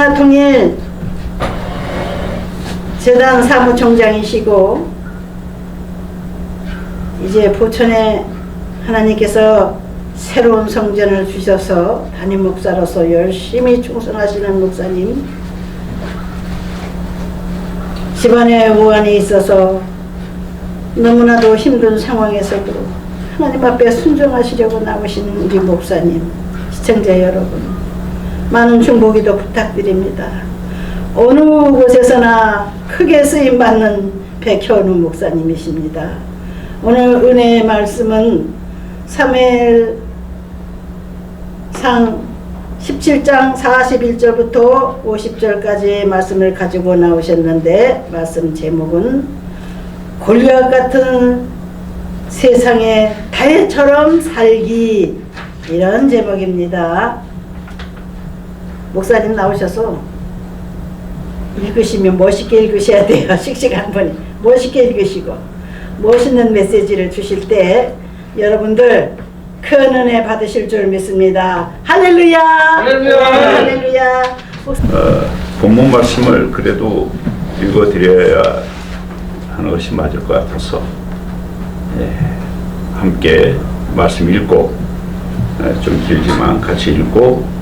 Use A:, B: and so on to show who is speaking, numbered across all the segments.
A: 평화통일 재단 사무총장이시고 이제 포천에 하나님께서 새로운 성전을 주셔서 담임 목사로서 열심히 충성하시는 목사님, 집안에 우환이 있어서 너무나도 힘든 상황에서도 하나님 앞에 순종하시려고 나오신 우리 목사님, 시청자 여러분, 많은 중보기도 부탁드립니다. 어느 곳에서나 크게 쓰임받는 백현우 목사님이십니다. 오늘 은혜의 말씀은 사무엘상 17장 41절부터 50절까지의 말씀을 가지고 나오셨는데, 말씀 제목은 골리앗 같은 세상에 다윗처럼 살기, 이런 제목입니다. 목사님 나오셔서 읽으시면 멋있게 읽으셔야 돼요. 씩씩한 분이 멋있게 읽으시고 멋있는 메시지를 주실 때 여러분들 큰 은혜 받으실 줄 믿습니다. 할렐루야! 할렐루야! 할렐루야!
B: 본문 말씀을 그래도 읽어드려야 하는 것이 맞을 것 같아서 함께 말씀 읽고 좀 길지만 같이 읽고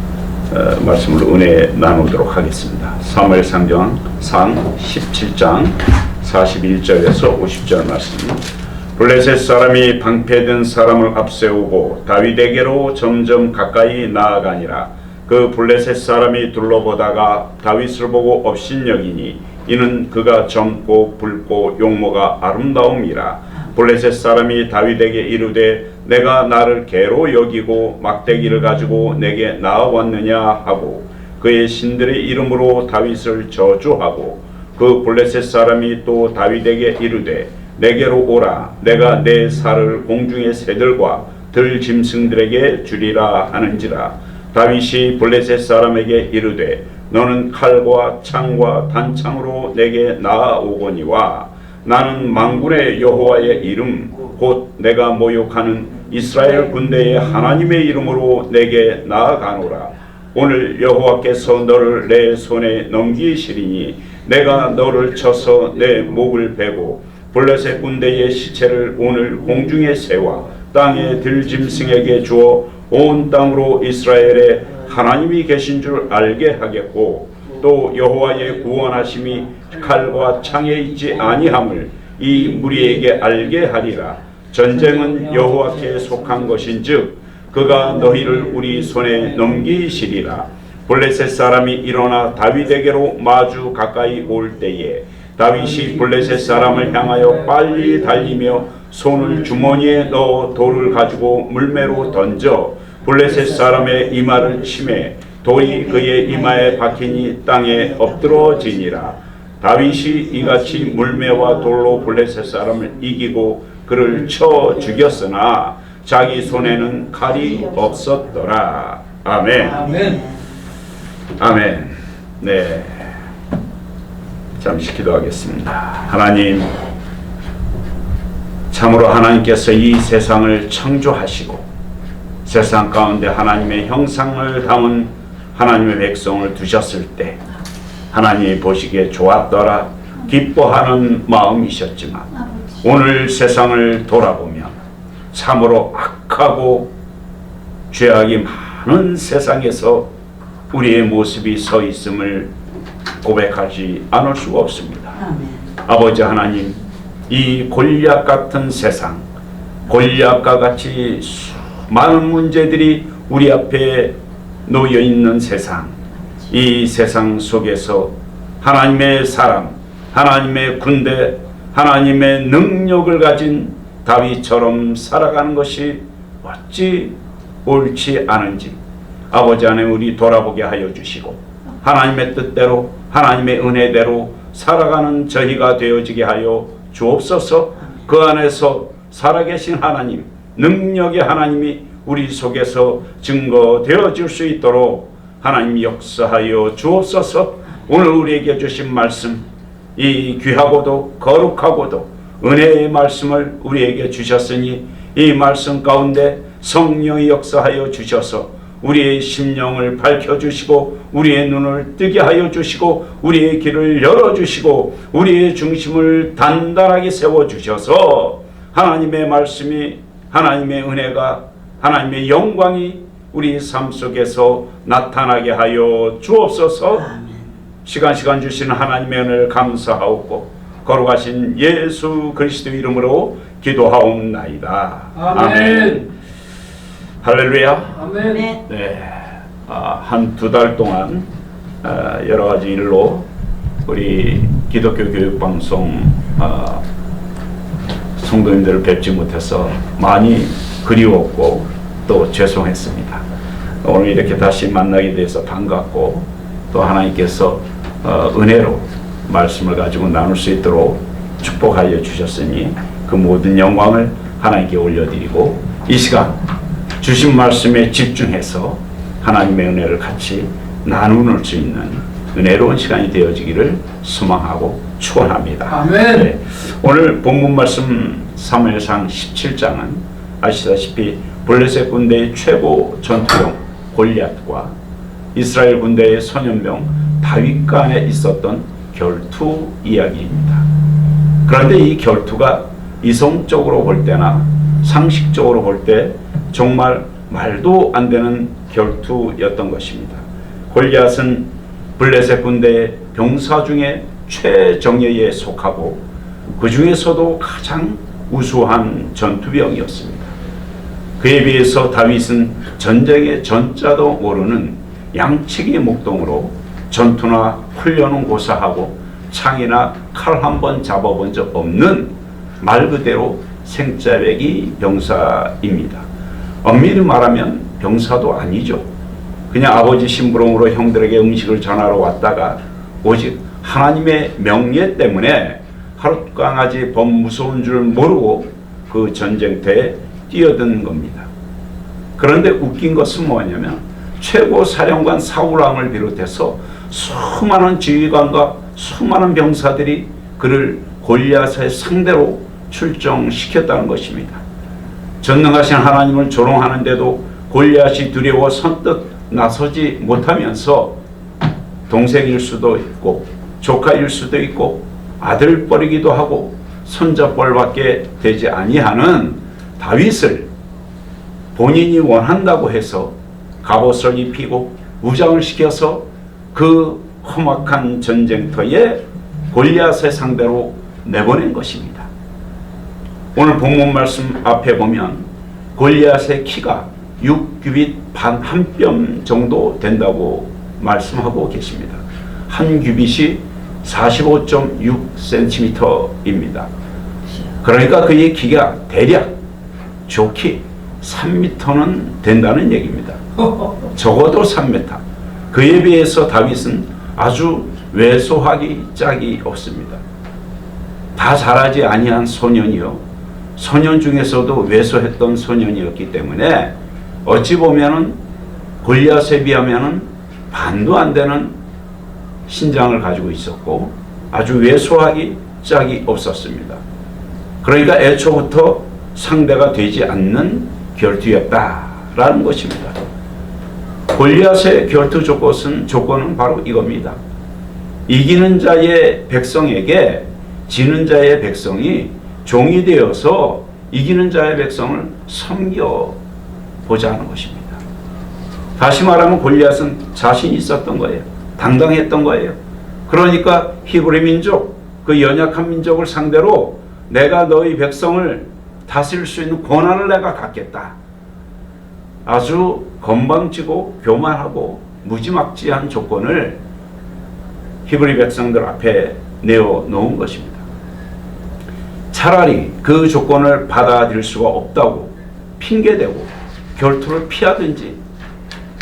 B: 말씀으로 은혜 나누도록 하겠습니다. 사무엘상 17장 41절에서 50절 말씀. 블레셋 사람이 방패든 사람을 앞세우고 다윗에게로 점점 가까이 나아가니라. 그 블레셋 사람이 둘러보다가 다윗을 보고 업신여기니 이는 그가 젊고 붉고 용모가 아름다움이라. 블레셋 사람이 다윗에게 이르되 내가 나를 개로 여기고 막대기를 가지고 내게 나아왔느냐 하고 그의 신들의 이름으로 다윗을 저주하고 그 블레셋 사람이 또 다윗에게 이르되 내게로 오라. 내가 내 살을 공중의 새들과 들짐승들에게 주리라 하는지라. 다윗이 블레셋 사람에게 이르되 너는 칼과 창과 단창으로 내게 나아오거니와 나는 만군의 여호와의 이름 곧 내가 모욕하는 이스라엘 군대의 하나님의 이름으로 내게 나아가노라. 오늘 여호와께서 너를 내 손에 넘기시리니 내가 너를 쳐서 내 목을 베고 블레셋 군대의 시체를 오늘 공중의 새와 땅의 들짐승에게 주어 온 땅으로 이스라엘에 하나님이 계신 줄 알게 하겠고 또 여호와의 구원하심이 칼과 창에 있지 아니함을 이 무리에게 알게 하리라. 전쟁은 여호와께 속한 것인즉 그가 너희를 우리 손에 넘기시리라. 블레셋 사람이 일어나 다윗에게로 마주 가까이 올 때에 다윗이 블레셋 사람을 향하여 빨리 달리며 손을 주머니에 넣어 돌을 가지고 물매로 던져 블레셋 사람의 이마를 치매 돌이 그의 이마에 박히니 땅에 엎드러지니라. 다윗이 이같이 물매와 돌로 블레셋 사람을 이기고 그를 쳐 죽였으나 자기 손에는 칼이 없었더라. 아멘. 아멘. 아멘. 네. 잠시 기도하겠습니다. 하나님, 참으로 하나님께서 이 세상을 창조하시고 세상 가운데 하나님의 형상을 담은 하나님의 백성을 두셨을 때 하나님이 보시기에 좋았더라 기뻐하는 마음이셨지만 오늘 세상을 돌아보면 참으로 악하고 죄악이 많은 세상에서 우리의 모습이 서 있음을 고백하지 않을 수가 없습니다. 아버지 하나님, 이 골리앗 같은 세상, 골리앗과 같이 많은 문제들이 우리 앞에 놓여 있는 세상, 이 세상 속에서 하나님의 사람, 하나님의 군대, 하나님의 능력을 가진 다윗처럼 살아가는 것이 어찌 옳지 않은지 아버지 하나님 우리 돌아보게 하여 주시고 하나님의 뜻대로 하나님의 은혜대로 살아가는 저희가 되어지게 하여 주옵소서. 그 안에서 살아계신 하나님, 능력의 하나님이 우리 속에서 증거되어 줄 수 있도록 하나님 역사하여 주옵소서. 오늘 우리에게 주신 말씀, 이 귀하고도 거룩하고도 은혜의 말씀을 우리에게 주셨으니 이 말씀 가운데 성령이 역사하여 주셔서 우리의 심령을 밝혀주시고 우리의 눈을 뜨게 하여 주시고 우리의 길을 열어주시고 우리의 중심을 단단하게 세워주셔서 하나님의 말씀이, 하나님의 은혜가, 하나님의 영광이 우리 삶 속에서 나타나게 하여 주옵소서. 시간 주시는 하나님의 은혜를 감사하옵고 거룩하신 예수 그리스도 이름으로 기도하옵나이다.
C: 아멘.
B: 할렐루야.
C: 아멘.
B: 네, 한 두 달 동안 여러 가지 일로 우리 기독교 교육방송 성도님들을 뵙지 못해서 많이 그리웠고 또 죄송했습니다. 오늘 이렇게 다시 만나게 돼서 반갑고 또 하나님께서 은혜로 말씀을 가지고 나눌 수 있도록 축복하여 주셨으니 그 모든 영광을 하나님께 올려드리고 이 시간 주신 말씀에 집중해서 하나님의 은혜를 같이 나누는 수 있는 은혜로운 시간이 되어지기를 소망하고 축원합니다.
C: 아멘.
B: 네, 오늘 본문 말씀 사무엘상 17장은 아시다시피 블레셋 군대의 최고 전투병 골리앗과 이스라엘 군대의 소년병 다윗 간에 있었던 결투 이야기입니다. 그런데 이 결투가 이성적으로 볼 때나 상식적으로 볼 때 정말 말도 안 되는 결투였던 것입니다. 골리앗은 블레셋 군대의 병사 중에 최정예에 속하고 그 중에서도 가장 우수한 전투병이었습니다. 그에 비해서 다윗은 전쟁의 전자도 모르는 양치기 목동으로 전투나 훈련은 고사하고 창이나 칼 한 번 잡아본 적 없는 말 그대로 생짜배기 병사입니다. 엄밀히 말하면 병사도 아니죠. 그냥 아버지 심부름으로 형들에게 음식을 전하러 왔다가 오직 하나님의 명예 때문에 하룻강아지 범 무서운 줄 모르고 그 전쟁터에 뛰어든 겁니다. 그런데 웃긴 것은 뭐냐면 최고 사령관 사울왕을 비롯해서 수많은 지휘관과 수많은 병사들이 그를 골리앗의 상대로 출정시켰다는 것입니다. 전능하신 하나님을 조롱하는데도 골리앗이 두려워 선뜻 나서지 못하면서 동생일 수도 있고 조카일 수도 있고 아들뻘이기도 하고 손자뻘밖에 되지 아니하는 다윗을 본인이 원한다고 해서 갑옷을 입히고 무장을 시켜서 그 험악한 전쟁터에 골리앗의 상대로 내보낸 것입니다. 오늘 본문 말씀 앞에 보면 골리앗의 키가 6규빗 반 한 뼘 정도 된다고 말씀하고 계십니다. 한 규빗이 45.6cm입니다. 그러니까 그의 키가 대략 좋게 3m는 된다는 얘기입니다. 적어도 3m. 그에 비해서 다윗은 아주 왜소하기 짝이 없습니다. 다 자라지 아니한 소년이요, 소년 중에서도 왜소했던 소년이었기 때문에 어찌 보면은 골리앗에 비하면은 반도 안 되는 신장을 가지고 있었고 아주 왜소하기 짝이 없었습니다. 그러니까 애초부터 상대가 되지 않는 결투였다라는 것입니다. 골리앗의 결투 조건은 바로 이겁니다. 이기는 자의 백성에게 지는 자의 백성이 종이 되어서 이기는 자의 백성을 섬겨보자는 것입니다. 다시 말하면 골리앗은 자신이 있었던 거예요. 당당했던 거예요. 그러니까 히브리 민족, 그 연약한 민족을 상대로 내가 너희 백성을 다스릴 수 있는 권한을 내가 갖겠다. 아주 건방지고 교만하고 무지막지한 조건을 히브리 백성들 앞에 내어놓은 것입니다. 차라리 그 조건을 받아들일 수가 없다고 핑계대고 결투를 피하든지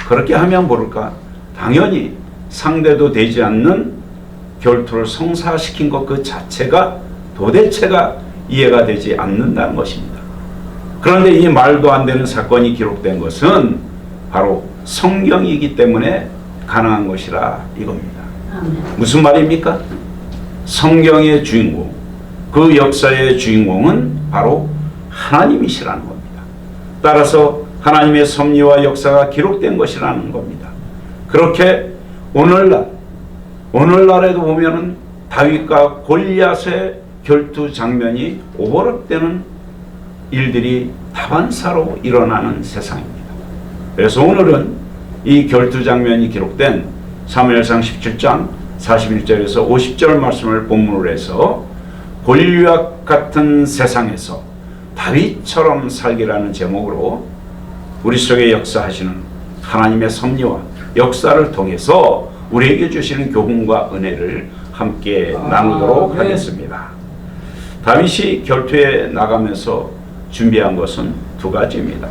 B: 그렇게 하면 모를까 당연히 상대도 되지 않는 결투를 성사시킨 것 그 자체가 도대체가 이해가 되지 않는다는 것입니다. 그런데 이 말도 안 되는 사건이 기록된 것은 바로 성경이기 때문에 가능한 것이라 이겁니다. 무슨 말입니까? 성경의 주인공, 그 역사의 주인공은 바로 하나님이시라는 겁니다. 따라서 하나님의 섭리와 역사가 기록된 것이라는 겁니다. 그렇게 오늘날에도 보면은 다윗과 골리앗의 결투 장면이 오버랩되는 일들이 다반사로 일어나는 세상입니다. 그래서 오늘은 이 결투 장면이 기록된 사무엘상 17장 41절에서 50절 말씀을 본문으로 해서 골리앗 같은 세상에서 다윗처럼 살기라는 제목으로 우리 속에 역사하시는 하나님의 섭리와 역사를 통해서 우리에게 주시는 교훈과 은혜를 함께 나누도록 하겠습니다. 다윗이 결투에 나가면서 준비한 것은 두 가지입니다.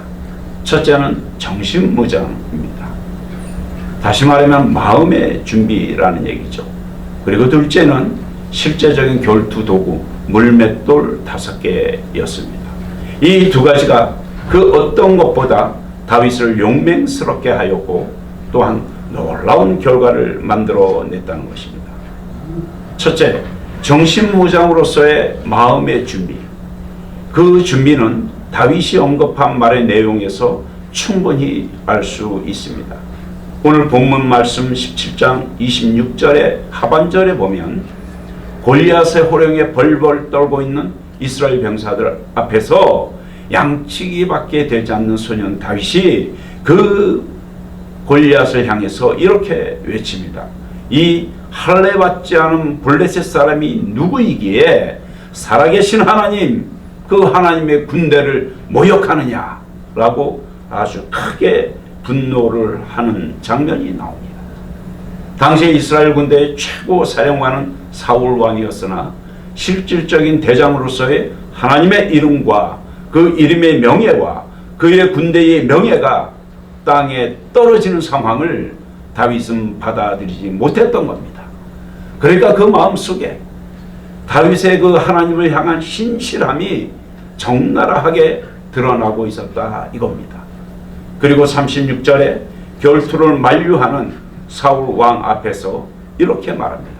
B: 첫째는 정신무장입니다. 다시 말하면 마음의 준비라는 얘기죠. 그리고 둘째는 실제적인 결투 도구 물맷돌 5개였습니다. 이 두 가지가 그 어떤 것보다 다윗을 용맹스럽게 하였고 또한 놀라운 결과를 만들어냈다는 것입니다. 첫째, 정신무장으로서의 마음의 준비. 그 준비는 다윗이 언급한 말의 내용에서 충분히 알 수 있습니다. 오늘 본문 말씀 17장 26절의 하반절에 보면 골리앗의 호령에 벌벌 떨고 있는 이스라엘 병사들 앞에서 양치기밖에 되지 않는 소년 다윗이 그 골리앗을 향해서 이렇게 외칩니다. 이 할례받지 않은 블레셋 사람이 누구이기에 살아계신 하나님, 그 하나님의 군대를 모욕하느냐 라고 아주 크게 분노를 하는 장면이 나옵니다. 당시 이스라엘 군대의 최고 사령관은 사울 왕이었으나 실질적인 대장으로서의 하나님의 이름과 그 이름의 명예와 그의 군대의 명예가 땅에 떨어지는 상황을 다윗은 받아들이지 못했던 겁니다. 그러니까 그 마음속에 다윗의 그 하나님을 향한 신실함이 적나라하게 드러나고 있었다 이겁니다. 그리고 36절에 결투를 만류하는 사울 왕 앞에서 이렇게 말합니다.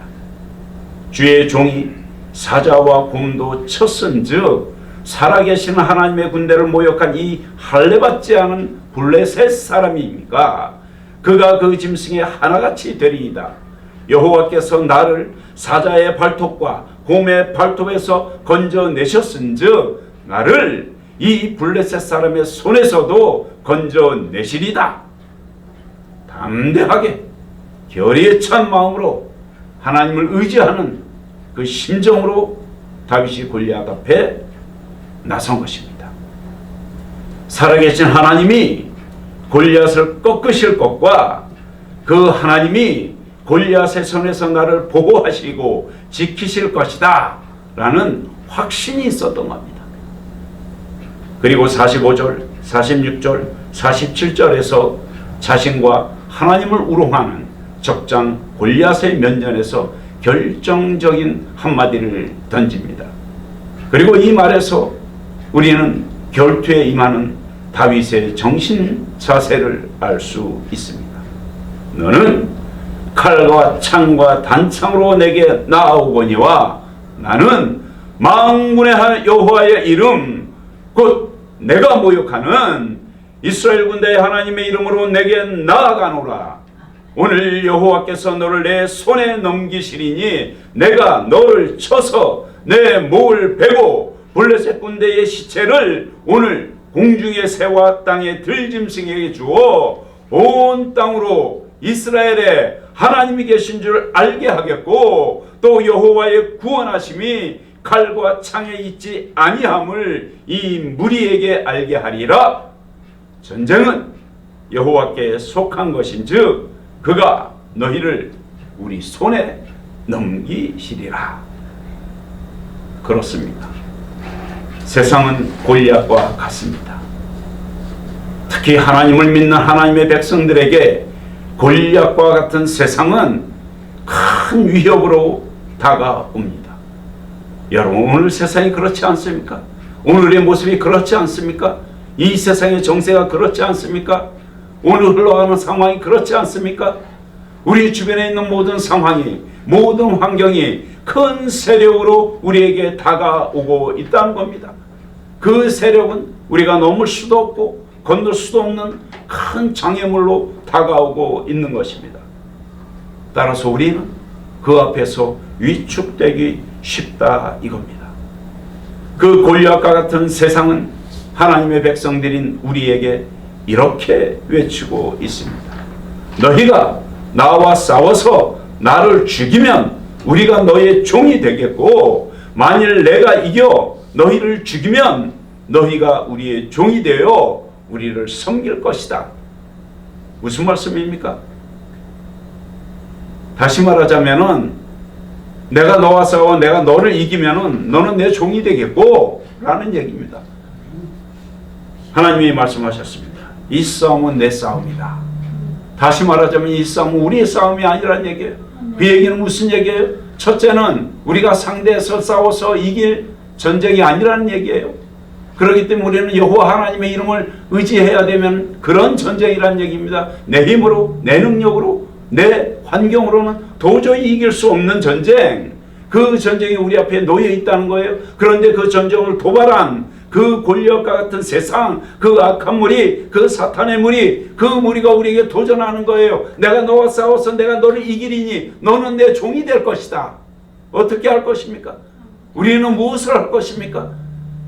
B: 주의 종이 사자와 곰도 쳤은즉 살아계신 하나님의 군대를 모욕한 이 할례받지 않은 블레셋 사람입니까? 그가 그 짐승의 하나같이 되리이다. 여호와께서 나를 사자의 발톱과 곰의 발톱에서 건져내셨은즉 나를 이 블레셋 사람의 손에서도 건져내시리다. 담대하게 결의에 찬 마음으로 하나님을 의지하는 그 심정으로 다윗이 골리앗 앞에 나선 것입니다. 살아계신 하나님이 골리앗을 꺾으실 것과 그 하나님이 골리앗의 손에서 나를 보호하시고 지키실 것이다 라는 확신이 있었던 겁니다. 그리고 45절, 46절, 47절에서 자신과 하나님을 우롱하는 적장 골리앗의 면전에서 결정적인 한마디를 던집니다. 그리고 이 말에서 우리는 결투에 임하는 다윗의 정신 자세를 알 수 있습니다. 너는 칼과 창과 단창으로 내게 나아오거니와 나는 만군의 여호와의 이름 곧 내가 모욕하는 이스라엘 군대의 하나님의 이름으로 내게 나아가노라. 오늘 여호와께서 너를 내 손에 넘기시리니 내가 너를 쳐서 내 목을 베고 블레셋 군대의 시체를 오늘 공중의 새와 땅의 들짐승에게 주어 온 땅으로 이스라엘에 하나님이 계신 줄 알게 하겠고 또 여호와의 구원하심이 칼과 창에 있지 아니함을 이 무리에게 알게 하리라. 전쟁은 여호와께 속한 것인즉 그가 너희를 우리 손에 넘기시리라. 그렇습니다. 세상은 골리앗과 같습니다. 특히 하나님을 믿는 하나님의 백성들에게 골리앗과 같은 세상은 큰 위협으로 다가옵니다. 여러분, 오늘 세상이 그렇지 않습니까? 오늘의 모습이 그렇지 않습니까? 이 세상의 정세가 그렇지 않습니까? 오늘 흘러가는 상황이 그렇지 않습니까? 우리 주변에 있는 모든 상황이, 모든 환경이 큰 세력으로 우리에게 다가오고 있다는 겁니다. 그 세력은 우리가 넘을 수도 없고 건널 수도 없는 큰 장애물로 다가오고 있는 것입니다. 따라서 우리는 그 앞에서 위축되기 쉽다 이겁니다. 그 골리앗과 같은 세상은 하나님의 백성들인 우리에게 이렇게 외치고 있습니다. 너희가 나와 싸워서 나를 죽이면 우리가 너의 종이 되겠고, 만일 내가 이겨 너희를 죽이면 너희가 우리의 종이 되어 우리를 섬길 것이다. 무슨 말씀입니까? 다시 말하자면은 내가 너와 싸워 내가 너를 이기면은 너는 내 종이 되겠고 라는 얘기입니다. 하나님이 말씀하셨습니다. 이 싸움은 내 싸움이다. 다시 말하자면 이 싸움은 우리의 싸움이 아니란 얘기예요. 그 얘기는 무슨 얘기예요? 첫째는 우리가 상대에서 싸워서 이길 전쟁이 아니라는 얘기예요. 그렇기 때문에 우리는 여호와 하나님의 이름을 의지해야 되면 그런 전쟁이라는 얘기입니다. 내 힘으로, 내 능력으로, 내 환경으로는 도저히 이길 수 없는 전쟁, 그 전쟁이 우리 앞에 놓여 있다는 거예요. 그런데 그 전쟁을 도발한 그 골리앗과 같은 세상, 그 악한 무리, 그 사탄의 무리, 그 무리가 우리에게 도전하는 거예요. 내가 너와 싸워서 내가 너를 이기리니 너는 내 종이 될 것이다. 어떻게 할 것입니까? 우리는 무엇을 할 것입니까?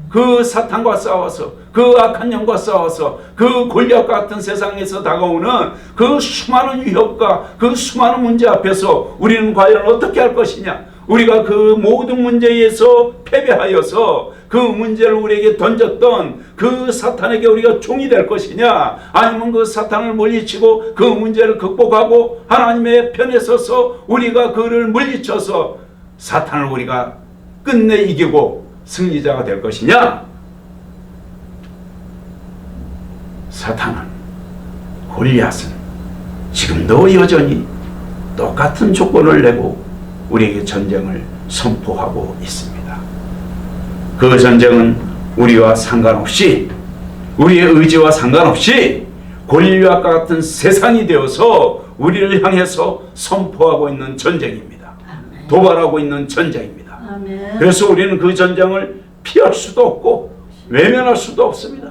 B: 그 사탄과 싸워서, 그 악한 영과 싸워서, 그 골리앗과 같은 세상에서 다가오는 그 수많은 위협과 그 수많은 문제 앞에서 우리는 과연 어떻게 할 것이냐? 우리가 그 모든 문제에서 패배하여서 그 문제를 우리에게 던졌던 그 사탄에게 우리가 종이 될 것이냐, 아니면 그 사탄을 물리치고 그 문제를 극복하고 하나님의 편에 서서 우리가 그를 물리쳐서 사탄을 우리가 끝내 이기고 승리자가 될 것이냐? 사탄은, 골리앗은 지금도 여전히 똑같은 조건을 내고 우리에게 전쟁을 선포하고 있습니다. 그 전쟁은 우리와 상관없이, 우리의 의지와 상관없이 골리앗과 같은 세상이 되어서 우리를 향해서 선포하고 있는 전쟁입니다. 도발하고 있는 전쟁입니다. 그래서 우리는 그 전쟁을 피할 수도 없고 외면할 수도 없습니다.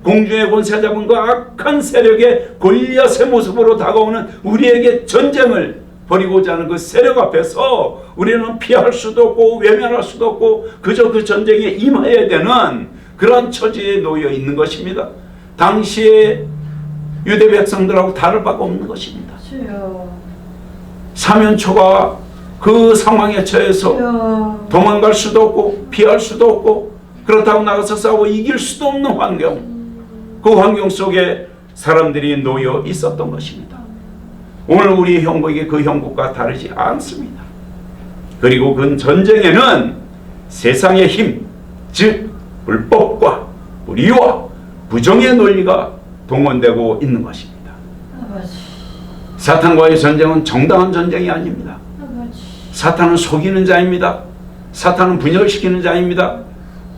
B: 공중의 권세 잡은 그 악한 세력의 골리앗의 모습으로 다가오는 우리에게 전쟁을 벌이고자 하는 그 세력 앞에서 우리는 피할 수도 없고 외면할 수도 없고 그저 그 전쟁에 임해야 되는 그런 처지에 놓여 있는 것입니다. 당시에 유대 백성들하고 다를 바가 없는 것입니다. 사면초가 그 상황에 처해서 도망갈 수도 없고 피할 수도 없고 그렇다고 나가서 싸워 이길 수도 없는 환경, 그 환경 속에 사람들이 놓여 있었던 것입니다. 오늘 우리 형국이 그 형국과 다르지 않습니다. 그리고 그 전쟁에는 세상의 힘, 즉 불법과 불의와 부정의 논리가 동원되고 있는 것입니다. 사탄과의 전쟁은 정당한 전쟁이 아닙니다. 사탄은 속이는 자입니다. 사탄은 분열시키는 자입니다.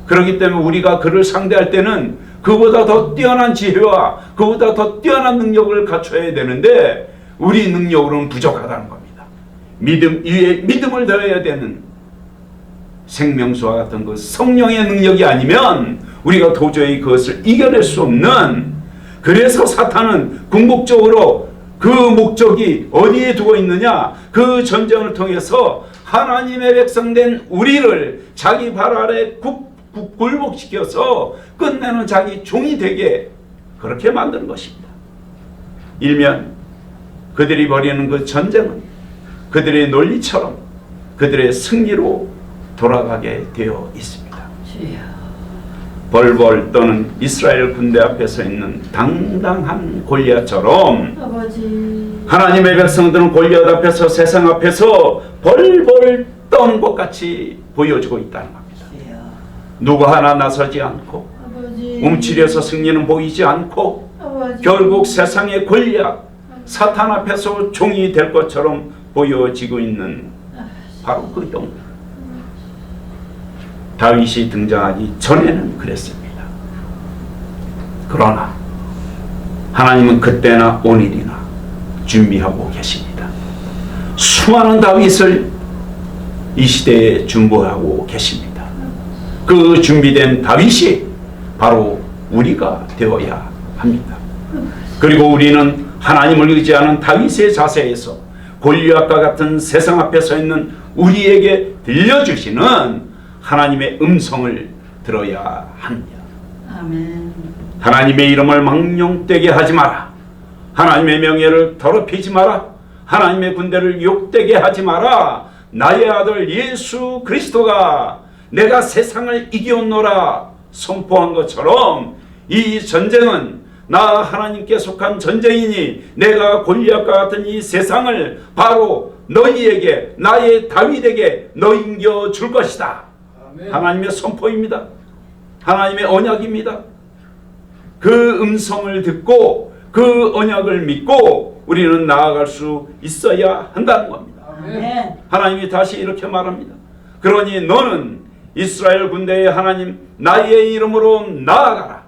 B: 그렇기 때문에 우리가 그를 상대할 때는 그보다 더 뛰어난 지혜와 그보다 더 뛰어난 능력을 갖춰야 되는데 우리 능력으로는 부족하다는 겁니다. 믿음 위에 믿음을 더해야 되는 생명수와 같은 그 성령의 능력이 아니면 우리가 도저히 그것을 이겨낼 수 없는, 그래서 사탄은 궁극적으로 그 목적이 어디에 두고 있느냐, 그 전쟁을 통해서 하나님의 백성된 우리를 자기 발 아래 굴복시켜서 끝내는 자기 종이 되게 그렇게 만드는 것입니다. 일면 그들이 벌이는 그 전쟁은 그들의 논리처럼 그들의 승리로 돌아가게 되어 있습니다. 벌벌 떠는 이스라엘 군대 앞에 서 있는 당당한 골리앗처럼 하나님의 백성들은 골리앗 앞에서, 세상 앞에서 벌벌 떠는 것 같이 보여지고 있다는 겁니다. 누구 하나 나서지 않고 움츠려서 승리는 보이지 않고 결국 세상의 골리앗, 사탄 앞에서 종이 될 것처럼 보여지고 있는 바로 그 영. 다윗이 등장하기 전에는 그랬습니다. 그러나 하나님은 그때나 오늘이나 준비하고 계십니다. 수많은 다윗을 이 시대에 준비하고 계십니다. 그 준비된 다윗이 바로 우리가 되어야 합니다. 그리고 우리는 하나님을 의지하는 다윗의 자세에서 골리앗과 같은 세상 앞에 서 있는 우리에게 들려주시는 하나님의 음성을 들어야 합니다.
A: 아멘.
B: 하나님의 이름을 망령되게 하지 마라. 하나님의 명예를 더럽히지 마라. 하나님의 군대를 욕되게 하지 마라. 나의 아들 예수 그리스도가 내가 세상을 이기었노라 선포한 것처럼 이 전쟁은 나 하나님께 속한 전쟁이니 내가 골리앗과 같은 이 세상을 바로 너희에게 나의 다윗에게 넘겨 줄 것이다. 아멘. 하나님의 선포입니다. 하나님의 언약입니다. 그 음성을 듣고 그 언약을 믿고 우리는 나아갈 수 있어야 한다는 겁니다.
A: 아멘.
B: 하나님이 다시 이렇게 말합니다. 그러니 너는 이스라엘 군대의 하나님 나의 이름으로 나아가라.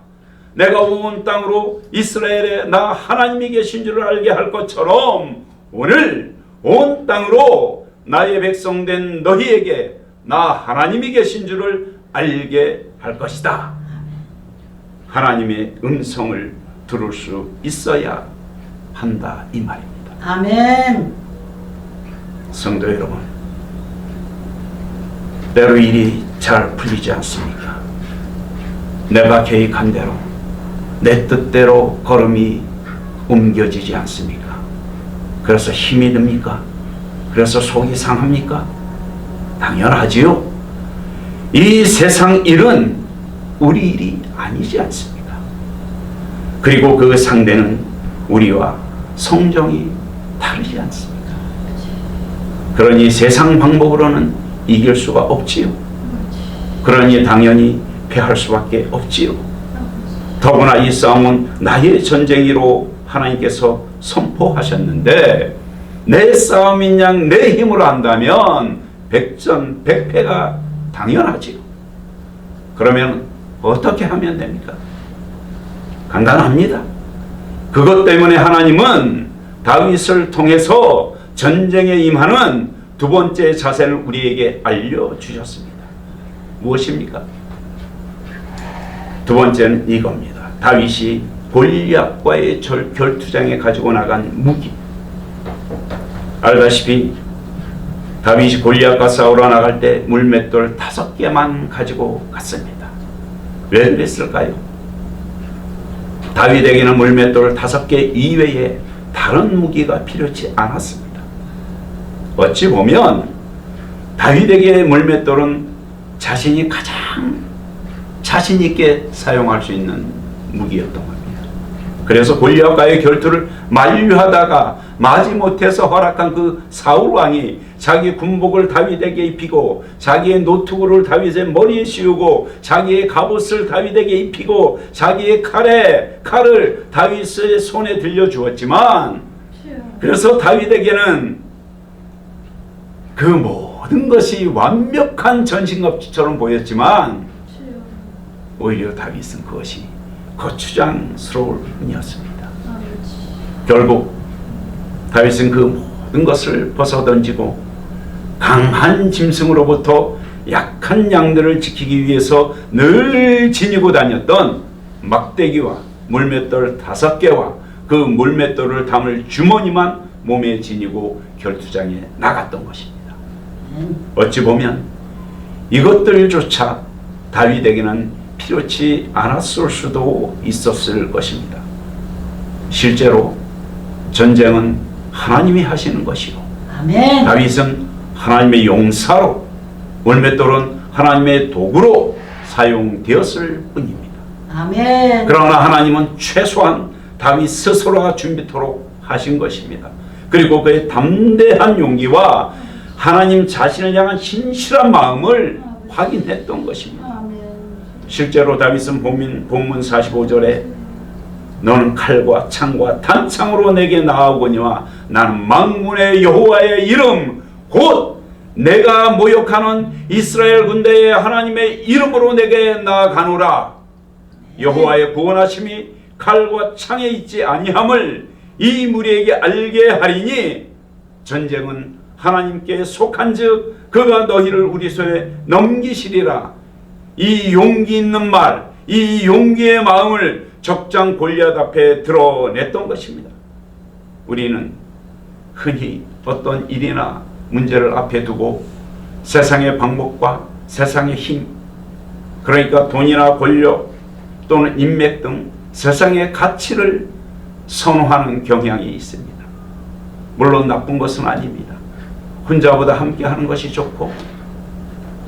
B: 내가 온 땅으로 이스라엘에 나 하나님이 계신 줄을 알게 할 것처럼 오늘 온 땅으로 나의 백성된 너희에게 나 하나님이 계신 줄을 알게 할 것이다. 하나님의 음성을 들을 수 있어야 한다 이 말입니다.
A: 아멘.
B: 성도 여러분, 때로 일이 잘 풀리지 않습니까? 내가 계획한 대로 내 뜻대로 걸음이 옮겨지지 않습니까? 그래서 힘이 듭니까? 그래서 속이 상합니까? 당연하지요. 이 세상 일은 우리 일이 아니지 않습니까? 그리고 그 상대는 우리와 성정이 다르지 않습니까? 그러니 세상 방법으로는 이길 수가 없지요. 그러니 당연히 패할 수밖에 없지요. 더구나 이 싸움은 나의 전쟁이로 하나님께서 선포하셨는데 내 싸움인 양 내 힘으로 한다면 백전백패가 당연하지요. 그러면 어떻게 하면 됩니까? 간단합니다. 그것 때문에 하나님은 다윗을 통해서 전쟁에 임하는 두 번째 자세를 우리에게 알려주셨습니다. 무엇입니까? 두 번째는 이겁니다. 다윗이 골리앗과의 결투장에 가지고 나간 무기. 알다시피 다윗이 골리앗과 싸우러 나갈 때 물맷돌 5개만 가지고 갔습니다. 왜 그랬을까요? 다윗에게는 물맷돌 5개 이외에 다른 무기가 필요치 않았습니다. 어찌 보면 다윗에게 물맷돌은 자신이 가장 자신 있게 사용할 수 있는 무기였던 겁니다. 그래서 골리앗과의 결투를 만류하다가 마지못해서 허락한 그 사울 왕이 자기 군복을 다윗에게 입히고 자기의 노트구를 다윗의 머리에 씌우고 자기의 갑옷을 다윗에게 입히고 자기의 칼을 다윗의 손에 들려주었지만 그래서 다윗에게는 그 모든 것이 완벽한 전신갑주처럼 보였지만 오히려 다윗은 그것이 거추장스러울 뿐이었습니다. 결국 다윗은 그 모든 것을 벗어던지고 강한 짐승으로부터 약한 양들을 지키기 위해서 늘 지니고 다녔던 막대기와 물맷돌 5개와 그 물맷돌을 담을 주머니만 몸에 지니고 결투장에 나갔던 것입니다. 어찌 보면 이것들조차 다윗에게는 필요치 않았을 수도 있었을 것입니다. 실제로 전쟁은 하나님이 하시는 것이고
A: 아멘.
B: 다윗은 하나님의 용사로 물맷돌은 하나님의 도구로 사용되었을 뿐입니다.
A: 아멘.
B: 그러나 하나님은 최소한 다윗 스스로가 준비토록 하신 것입니다. 그리고 그의 담대한 용기와 하나님 자신을 향한 신실한 마음을 확인했던 것입니다. 실제로 다윗은 본문 45절에 너는 칼과 창과 단창으로 내게 나아오거니와 나는 만군의 여호와의 이름 곧 내가 모욕하는 이스라엘 군대의 하나님의 이름으로 내게 나아가노라. 여호와의 구원하심이 칼과 창에 있지 아니함을 이 무리에게 알게 하리니 전쟁은 하나님께 속한즉 그가 너희를 우리 손에 넘기시리라. 이 용기 있는 말, 이 용기의 마음을 적장 골리앗 앞에 드러냈던 것입니다. 우리는 흔히 어떤 일이나 문제를 앞에 두고 세상의 방법과 세상의 힘, 그러니까 돈이나 권력 또는 인맥 등 세상의 가치를 선호하는 경향이 있습니다. 물론 나쁜 것은 아닙니다. 혼자보다 함께 하는 것이 좋고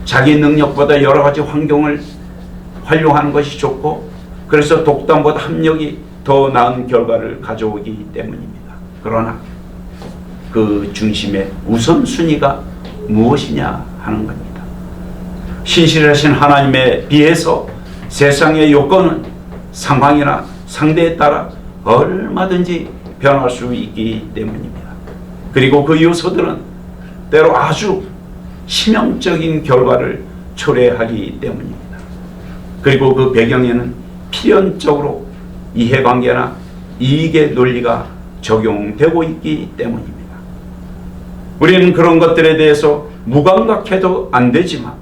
B: 자기 능력보다 여러 가지 환경을 활용하는 것이 좋고 그래서 독단보다 합력이 더 나은 결과를 가져오기 때문입니다. 그러나 그 중심의 우선순위가 무엇이냐 하는 겁니다. 신실하신 하나님에 비해서 세상의 요건은 상황이나 상대에 따라 얼마든지 변할 수 있기 때문입니다. 그리고 그 요소들은 때로 아주 치명적인 결과를 초래하기 때문입니다. 그리고 그 배경에는 필연적으로 이해관계나 이익의 논리가 적용되고 있기 때문입니다. 우리는 그런 것들에 대해서 무감각해도 안 되지만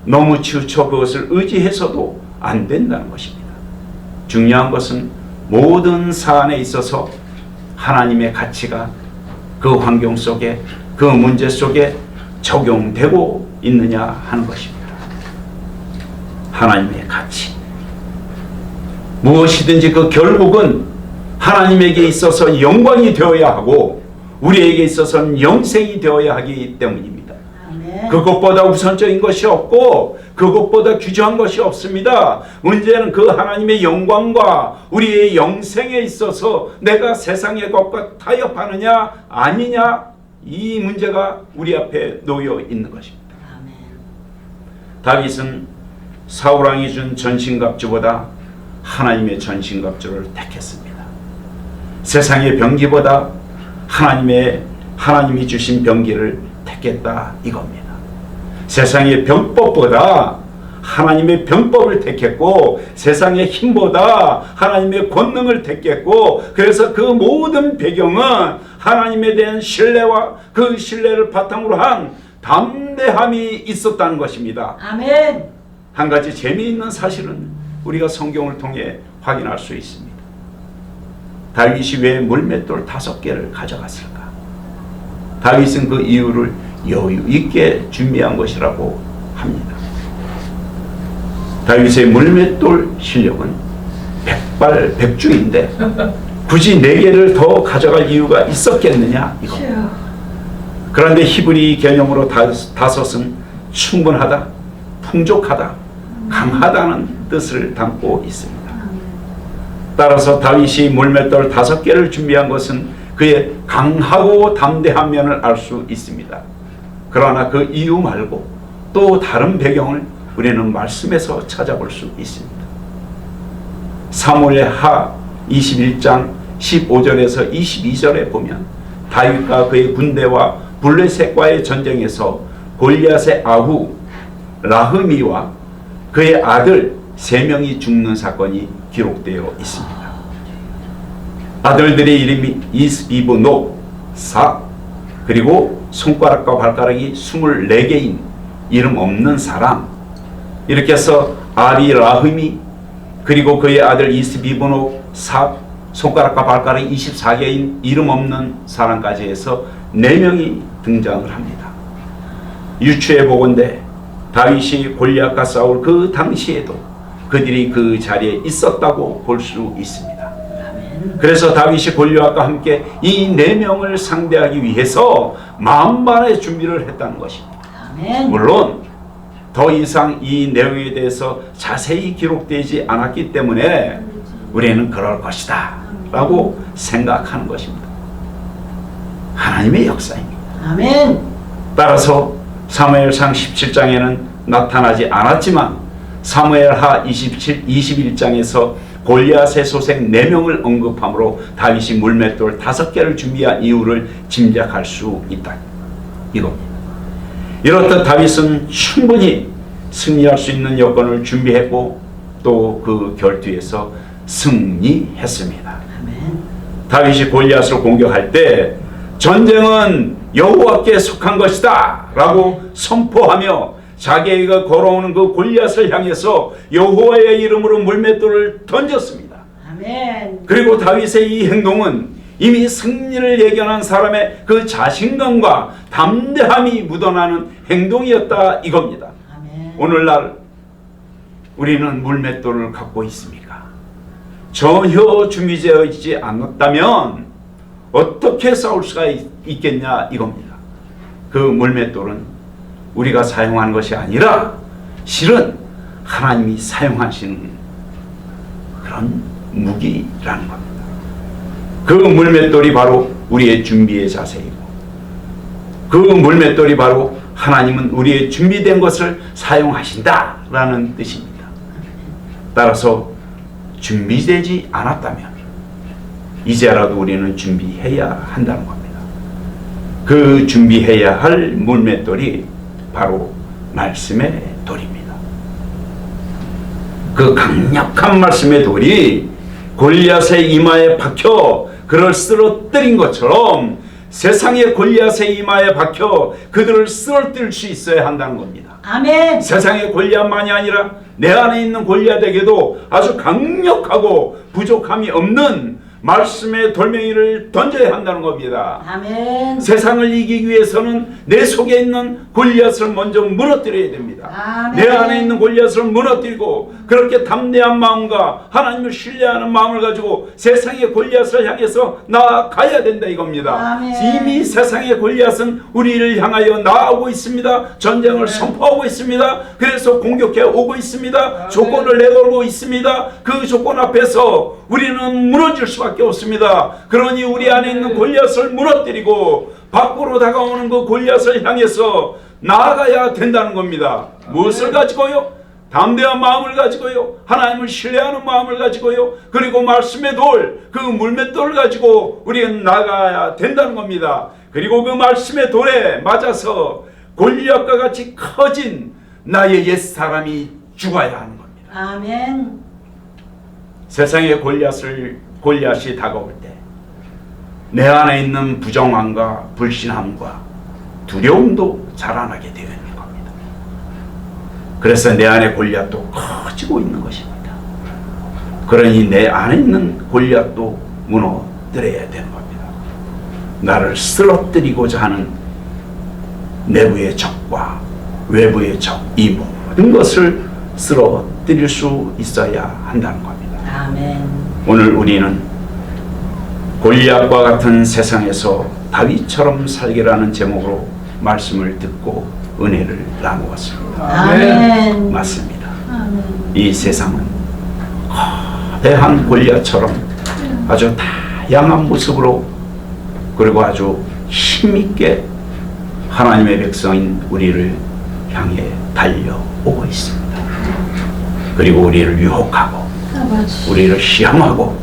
B: 너무 치우쳐 그것을 의지해서도 안 된다는 것입니다. 중요한 것은 모든 사안에 있어서 하나님의 가치가 그 환경 속에 그 문제 속에 적용되고 있느냐 하는 것입니다. 하나님의 가치. 무엇이든지 그 결국은 하나님에게 있어서 영광이 되어야 하고 우리에게 있어서는 영생이 되어야 하기 때문입니다.
A: 아멘.
B: 그것보다 우선적인 것이 없고 그것보다 귀중한 것이 없습니다. 문제는 그 하나님의 영광과 우리의 영생에 있어서 내가 세상의 것과 타협하느냐 아니냐 이 문제가 우리 앞에 놓여 있는 것입니다.
A: 아멘.
B: 다윗은 사울왕이 준 전신갑주보다 하나님의 전신갑주를 택했습니다. 세상의 병기보다 하나님이 주신 병기를 택했다 이겁니다. 세상의 병법보다 하나님의 병법을 택했고 세상의 힘보다 하나님의 권능을 택했고 그래서 그 모든 배경은 하나님에 대한 신뢰와 그 신뢰를 바탕으로 한 담대함이 있었다는 것입니다.
A: 아멘.
B: 한 가지 재미있는 사실은 우리가 성경을 통해 확인할 수 있습니다. 다윗이 왜 물맷돌 5개를 가져갔을까? 다윗은 그 이유를 여유 있게 준비한 것이라고 합니다. 다윗의 물맷돌 실력은 백발백중인데 굳이 4개를 더 가져갈 이유가 있었겠느냐 이겁니다. 그런데 히브리 개념으로 5은 충분하다, 풍족하다, 강하다는 뜻을 담고 있습니다. 따라서 다윗이 물맷돌 5개를 준비한 것은 그의 강하고 담대한 면을 알 수 있습니다. 그러나 그 이유 말고 또 다른 배경을 우리는 말씀에서 찾아볼 수 있습니다. 사무엘 하 21장 15절에서 22절에 보면 다윗과 그의 군대와 블레셋과의 전쟁에서 골리앗의 아후 라흐미와 그의 아들 3명이 죽는 사건이 기록되어 있습니다. 아들들의 이름이 이스비브노, 사, 그리고 손가락과 발가락이 24개인 이름 없는 사람, 이렇게 해서 아리 라흐미 그리고 그의 아들 이스비브노, 사, 손가락과 발가락이 24개인 이름 없는 사람까지 해서 4명이 등장을 합니다. 유추해 보건대 다윗이 골리앗과 싸울 그 당시에도 그들이 그 자리에 있었다고 볼 수 있습니다. 그래서 다윗이 골리앗과 함께 이 4명을 상대하기 위해서 만반의 준비를 했다는 것입니다. 물론 더 이상 이 내용에 대해서 자세히 기록되지 않았기 때문에 우리는 그럴 것이다 라고 생각하는 것입니다. 하나님의 역사입니다.
A: 아멘.
B: 따라서 사무엘상 17장에는 나타나지 않았지만 사무엘하 21장에서 골리앗의 소생 4명을 언급함으로 다윗이 물맷돌 5개를 준비한 이유를 짐작할 수 있다 이겁니다. 이렇듯 다윗은 충분히 승리할 수 있는 여건을 준비했고 또 그 결투에서 승리했습니다. 다윗이 골리앗을 공격할 때 전쟁은 여호와께 속한 것이다 라고 선포하며 자기가 걸어오는 그 골리앗을 향해서 여호와의 이름으로 물맷돌을 던졌습니다.
A: 아멘.
B: 그리고 다윗의 이 행동은 이미 승리를 예견한 사람의 그 자신감과 담대함이 묻어나는 행동이었다 이겁니다.
A: 아멘.
B: 오늘날 우리는 물맷돌을 갖고 있습니까? 전혀 준비되어 있지 않았다면 어떻게 싸울 수가 있겠냐 이겁니다. 그 물맷돌은 우리가 사용하는 것이 아니라 실은 하나님이 사용하시는 그런 무기라는 겁니다. 그 물맷돌이 바로 우리의 준비의 자세이고, 그 물맷돌이 바로 하나님은 우리의 준비된 것을 사용하신다라는 뜻입니다. 따라서 준비되지 않았다면 이제라도 우리는 준비해야 한다는 겁니다. 그 준비해야 할 물맷돌이 바로 말씀의 돌입니다. 그 강력한 말씀의 돌이 골리앗의 이마에 박혀 그를 쓰러뜨린 것처럼 세상의 골리앗의 이마에 박혀 그들을 쓰러뜨릴 수 있어야 한다는 겁니다.
A: 아멘.
B: 세상의 골리앗만이 아니라 내 안에 있는 골리앗에게도 아주 강력하고 부족함이 없는 말씀의 돌멩이를 던져야 한다는 겁니다.
A: 아멘.
B: 세상을 이기기 위해서는 내 속에 있는 골리앗을 먼저 무너뜨려야 됩니다.
A: 아멘.
B: 내 안에 있는 골리앗을 무너뜨리고 그렇게 담대한 마음과 하나님을 신뢰하는 마음을 가지고 세상의 골리앗을 향해서 나아가야 된다 이겁니다.
A: 아멘.
B: 이미 세상의 골리앗은 우리를 향하여 나아오고 있습니다. 전쟁을 선포하고 있습니다. 그래서 공격해 오고 있습니다. 조건을 내걸고 있습니다. 그 조건 앞에서 우리는 무너질 수밖에 없습니다. 그러니 우리 안에 있는 골리앗을 무너뜨리고 밖으로 다가오는 그 골리앗을 향해서 나아가야 된다는 겁니다. 무엇을 가지고요? 담대한 마음을 가지고요. 하나님을 신뢰하는 마음을 가지고요. 그리고 말씀의 돌, 그 물맷돌을 가지고 우리는 나가야 된다는 겁니다. 그리고 그 말씀의 돌에 맞아서 골리앗과 같이 커진 나의 옛사람이 죽어야 하는 겁니다.
A: 아멘.
B: 세상의 골리앗이 다가올 때 내 안에 있는 부정함과 불신함과 두려움도 자라나게 되는 겁니다. 그래서 내 안에 골리앗도 커지고 있는 것입니다. 그러니 내 안에 있는 골리앗도 무너뜨려야 되는 겁니다. 나를 쓰러뜨리고자 하는 내부의 적과 외부의 적, 이 모든 것을 쓰러뜨릴 수 있어야 한다는 겁니다.
A: 아멘.
B: 오늘 우리는 골리앗과 같은 세상에서 다윗처럼 살기라는 제목으로 말씀을 듣고 은혜를 나누었습니다.
A: 아멘.
B: 맞습니다.
A: 아멘.
B: 이 세상은 거대한 골리앗처럼 아주 다양한 모습으로 그리고 아주 힘있게 하나님의 백성인 우리를 향해 달려오고 있습니다. 그리고 우리를 유혹하고 우리를 시험하고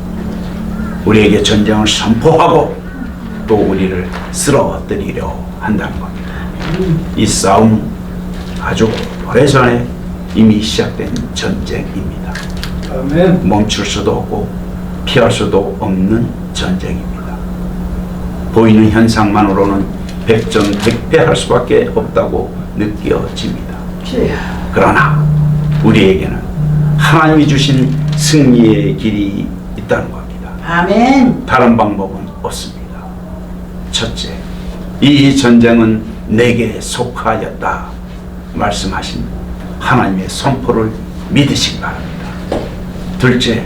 B: 우리에게 전쟁을 선포하고 또 우리를 쓰러뜨리려 한다는 겁니다. 이 싸움 아주 오래전에 이미 시작된 전쟁입니다.
C: 아멘.
B: 멈출 수도 없고 피할 수도 없는 전쟁입니다. 보이는 현상만으로는 백전백패할 수밖에 없다고 느껴집니다. 그러나 우리에게는 하나님이 주신 승리의 길이 있다는 겁니다.
A: 아멘.
B: 다른 방법은 없습니다. 첫째, 이 전쟁은 내게 속하였다 말씀하신 하나님의 선포를 믿으시기 바랍니다. 둘째,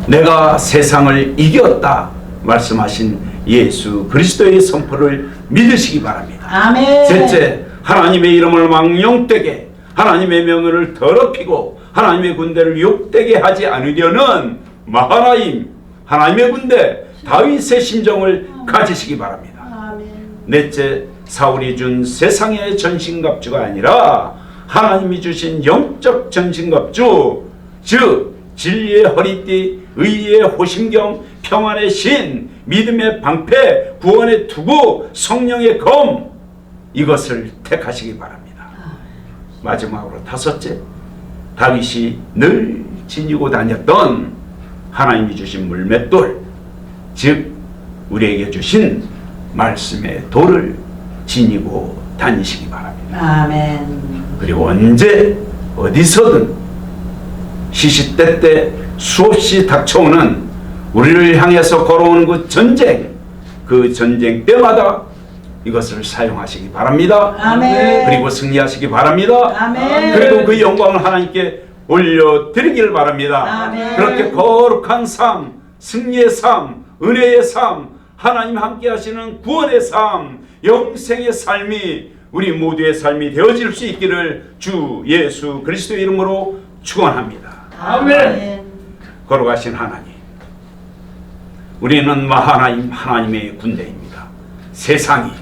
B: 내가 세상을 이겼다 말씀하신 예수 그리스도의 선포를 믿으시기 바랍니다.
A: 아멘.
B: 셋째, 하나님의 이름을 망령되게 하나님의 명예를 더럽히고 하나님의 군대를 욕되게 하지 않으려는 마하나임 하나님의 군대 다윗의 심정을 가지시기 바랍니다.
A: 아멘.
B: 넷째, 사울이 준 세상의 전신갑주가 아니라 하나님이 주신 영적 전신갑주, 즉 진리의 허리띠, 의의 호심경, 평안의 신, 믿음의 방패, 구원의 투구, 성령의 검, 이것을 택하시기 바랍니다. 마지막으로 다섯째, 다윗이 늘 지니고 다녔던 하나님이 주신 물맷돌, 즉 우리에게 주신 말씀의 돌을 지니고 다니시기 바랍니다.
A: 아멘.
B: 그리고 언제 어디서든 시시때때 수없이 닥쳐오는 우리를 향해서 걸어오는 그 전쟁 때마다 이것을 사용하시기 바랍니다.
A: 아멘.
B: 그리고 승리하시기 바랍니다.
A: 아멘.
B: 그리고 그 영광을 하나님께 올려드리기를 바랍니다.
A: 아멘.
B: 그렇게 거룩한 삶, 승리의 삶, 은혜의 삶, 하나님 함께 하시는 구원의 삶, 영생의 삶이 우리 모두의 삶이 되어질 수 있기를 주 예수 그리스도의 이름으로 축원합니다.
A: 아멘.
B: 거룩하신 하나님, 우리는 하나님의 군대입니다. 세상이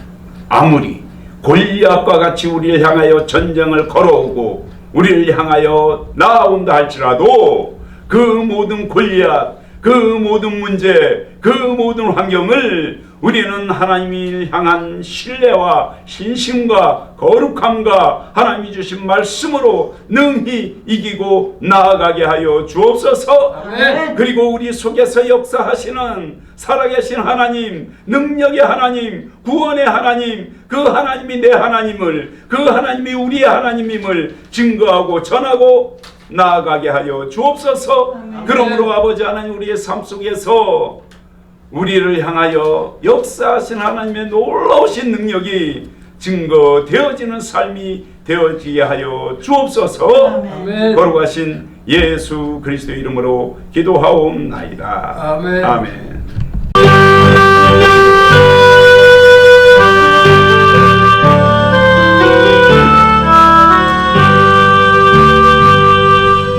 B: 아무리 골리앗과 같이 우리를 향하여 전쟁을 걸어오고 우리를 향하여 나아온다 할지라도 그 모든 골리앗, 그 모든 문제, 그 모든 환경을 우리는 하나님을 향한 신뢰와 신심과 거룩함과 하나님이 주신 말씀으로 능히 이기고 나아가게 하여 주옵소서.
A: 아멘.
B: 그리고 우리 속에서 역사하시는 살아계신 하나님, 능력의 하나님, 구원의 하나님, 그 하나님이 내 하나님을, 그 하나님이 우리의 하나님임을 증거하고 전하고 나아가게 하여 주옵소서.
A: 아멘.
B: 그러므로 아버지 하나님, 우리의 삶 속에서 우리를 향하여 역사하신 하나님의 놀라우신 능력이 증거되어지는 삶이 되어지게 하여 주옵소서.
A: 아멘.
B: 거룩하신 예수 그리스도의 이름으로 기도하옵나이다.
C: 아멘.
B: 아멘.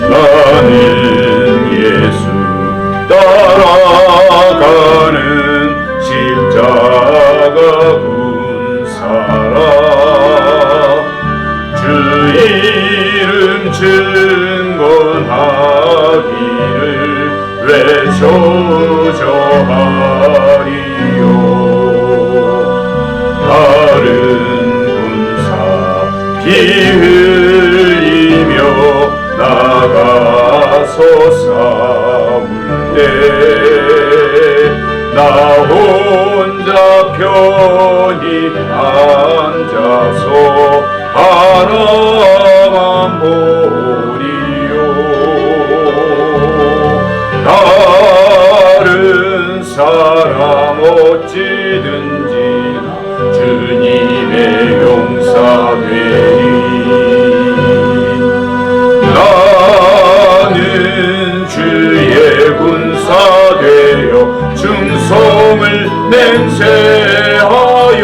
B: 나는 예수 따라가는 십자가 군사라. 주 이름 증거하기를 외쳐 저하리요. 다른 군사 피 흘리며 나가서 싸울 때 나 혼자 편히 앉아서 바라만 보리요. 다른 사람 어찌든지 주님의 용사되리. 나는 주의 군사 되어 충성을 맹세하여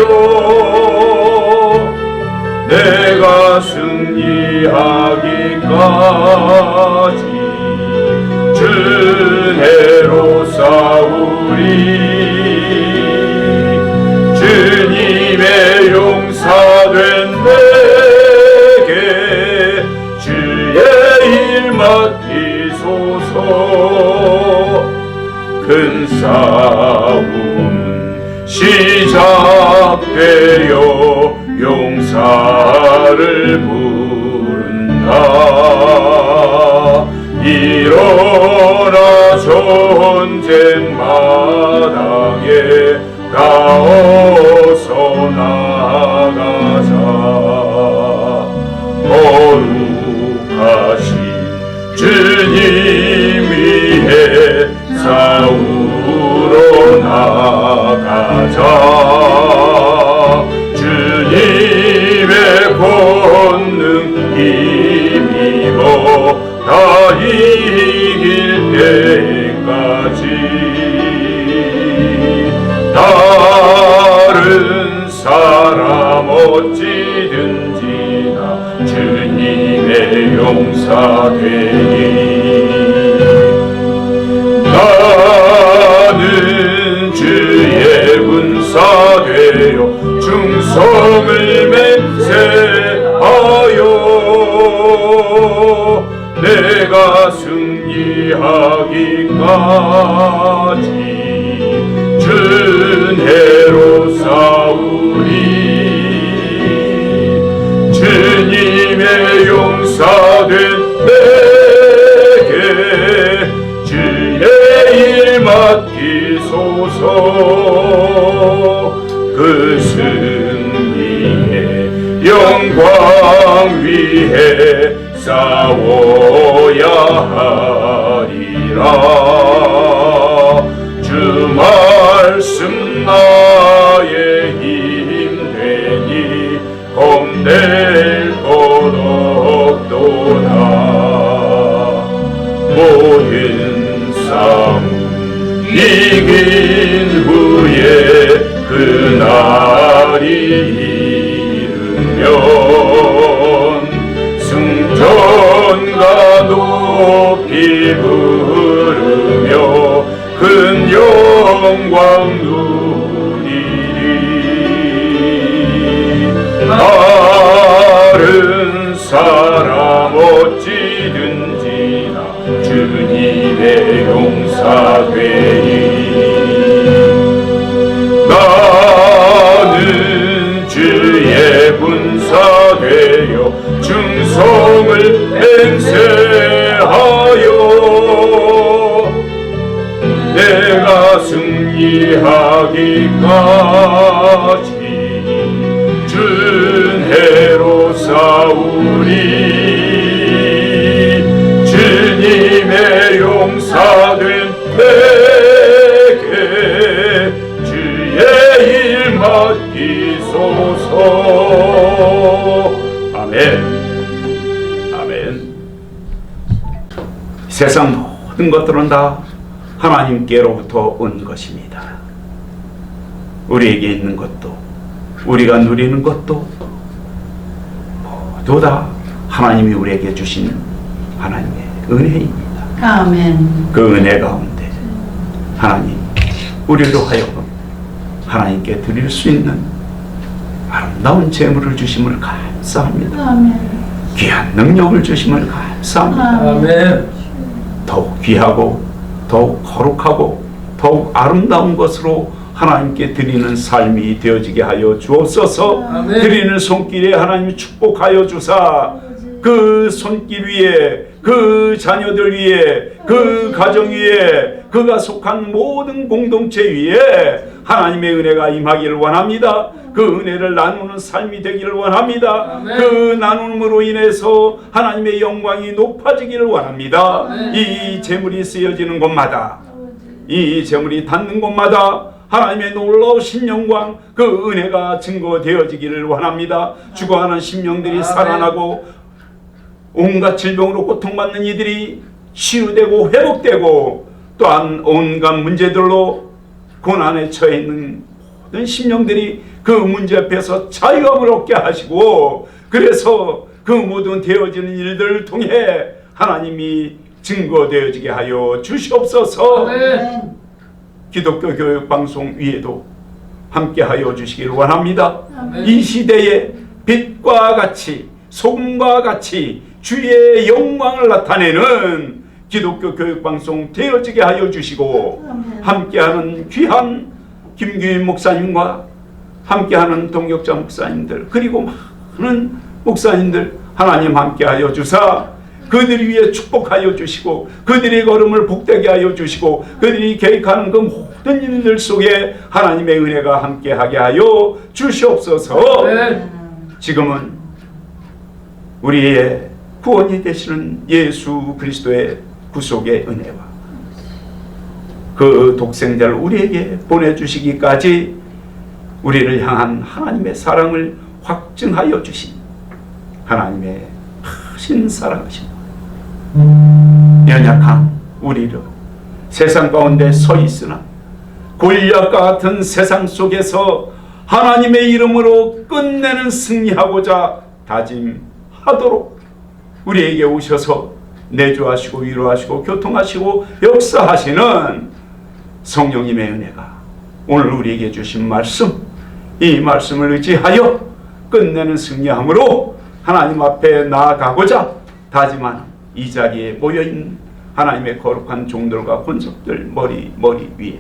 B: 내가 승리하기까지 준혜로 싸우리. 주님의 용사된 내게 주의 일 맡기소서. 큰 싸움 시작되어 용사를 부른다. 일어나 전쟁 마당에 가어서 나가자. 거룩하신 주님 위해 싸우러 나가자. 주님의 권능 힘입어 다 이길 때까지. 다른 사람 어찌든지 나 주님의 용사되리. 나는 주의 군사 되어 충성을 맹세하여 내가 승리하기까지 준혜로 싸우리. 주님의 용사된 내게 주의 일 맡기소서. 그 승리의 영광 위해 싸워야 하리라. 영광 누리리. 다른 사람 어찌든지나 주님의 용사되리. 나는 주의 군사되어 충성을 맹세하여 내가 승리하기까지 준혜로 싸우리. 주님의 용사된 내게 주의 일 맡기소서. 아멘. 아멘. 세상 모든 것들은 다 하나님께로부터 온 것입니다. 우리에게 있는 것도 우리가 누리는 것도 모두 다 하나님이 우리에게 주신 하나님의 은혜입니다.
A: 아멘.
B: 그 은혜 가운데 하나님 우리로 하여금 하나님께 드릴 수 있는 아름다운 재물을 주심을 감사합니다.
A: 아멘.
B: 귀한 능력을 주심을 감사합니다.
C: 아멘.
B: 더욱 귀하고 더욱 거룩하고 더욱 아름다운 것으로 하나님께 드리는 삶이 되어지게 하여 주옵소서.
C: 아멘.
B: 드리는 손길에 하나님 축복하여 주사 그 손길 위에 그 자녀들 위에 그 가정 위에 그가 속한 모든 공동체 위에 하나님의 은혜가 임하기를 원합니다. 그 은혜를 나누는 삶이 되기를 원합니다.
C: 아멘.
B: 그 나눔으로 인해서 하나님의 영광이 높아지기를 원합니다.
C: 아멘.
B: 이 재물이 쓰여지는 곳마다 이 재물이 닿는 곳마다 하나님의 놀라우신 영광 그 은혜가 증거되어지기를 원합니다. 죽어가는 심령들이 살아나고 온갖 질병으로 고통받는 이들이 치유되고 회복되고 또한 온갖 문제들로 고난에 처해 있는 모든 심령들이 그 문제 앞에서 자유함을 얻게 하시고 그래서 그 모든 되어지는 일들을 통해 하나님이 증거되어지게 하여 주시옵소서.
C: 아멘.
B: 기독교 교육방송 위에도 함께하여 주시기를 원합니다.
C: 아멘.
B: 이 시대에 빛과 같이 소금과 같이 주의 영광을 나타내는 기독교 교육방송 되어지게 하여 주시고 함께하는 귀한 김규인 목사님과 함께하는 동역자 목사님들 그리고 많은 목사님들 하나님 함께하여 주사 그들 위해 축복하여 주시고 그들의 걸음을 복되게 하여 주시고 그들이 계획하는 그 모든 일들 속에 하나님의 은혜가 함께하게 하여 주시옵소서.
C: 아멘.
B: 지금은 우리의 구원이 되시는 예수 그리스도의 구속의 은혜와 그 독생자를 우리에게 보내주시기까지 우리를 향한 하나님의 사랑을 확증하여 주신 하나님의 크신 사랑하심 연약한 우리를 세상 가운데 서 있으나 골리앗과 같은 세상 속에서 하나님의 이름으로 끝내는 승리하고자 다짐하도록 우리에게 오셔서 내주하시고 위로하시고 교통하시고 역사하시는 성령님의 은혜가 오늘 우리에게 주신 말씀 이 말씀을 의지하여 끝내는 승리함으로 하나님 앞에 나아가고자 다짐하는 이 자리에 모여있는 하나님의 거룩한 종들과 권속들 머리 위에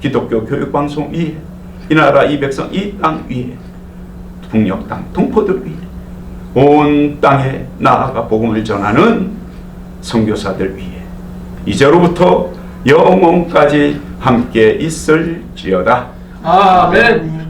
B: 기독교 교육방송 위에 이 나라 이 백성 이 땅 위에 북녘 땅 동포들 위에 온 땅에 나아가 복음을 전하는 선교사들 위에 이제로부터 영원까지 함께 있을지어다.
C: 아멘.